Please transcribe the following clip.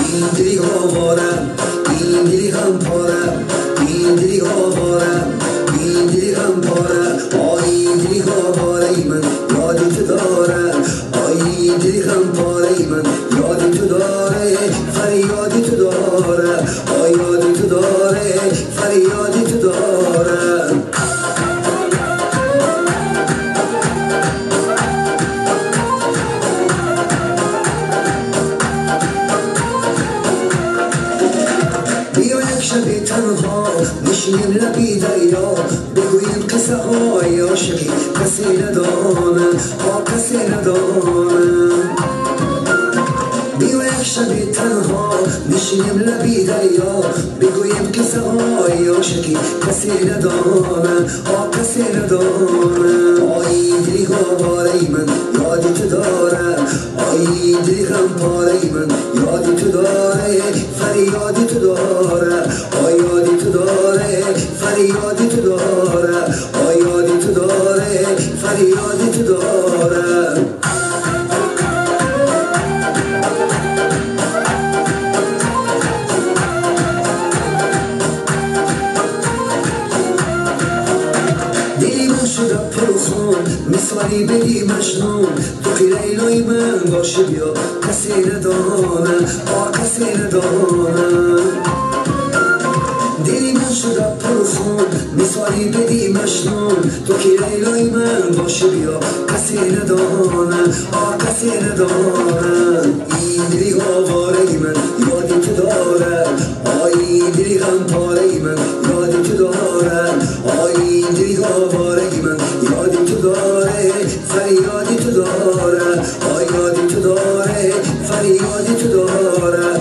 این دلی آوارم، این دلی هم پارم، این دلی آوارم، این دلی هم پارم. آی این دلی آواره من یادی تو داره، آی این دلی هم پاره من یادی تو داره، فریادی تو داره، آی یادی تو داره، فریادی تو داره. شب تنها نشینیم لبی دریا، بگوییم قصه های عاشقی کسی ندانه، کسی ندانه. بیا یک شب تنها نشینیم لبی دریا، بگوییم قصه های عاشقی کسی ندانه، کسی ندانه. آی دلی آواره من یادی تو داره، آی دلی غمپاره من یادی تو داره، فریادی تو داره، آی یادی تو داره، فریادی تو داره، آی یادی تو داره، فریادی تو داره. شده پرخون مثالی بدی مجنون، تو که لیلای من باشه بیا کسی ندانه، کسی ندانه. دلی من شده پرخون مثالی بدی مجنون، تو که لیلای من باشه بیا کسی ندانه، کسی ندانه. این دلی آواره من یادی تو داره، آی این دلی غمپاره من یادی تو داره، آی این دلی آواره من یادی تو داره، فریادی تو داره، آی یادی تو داره، فریادی تو داره.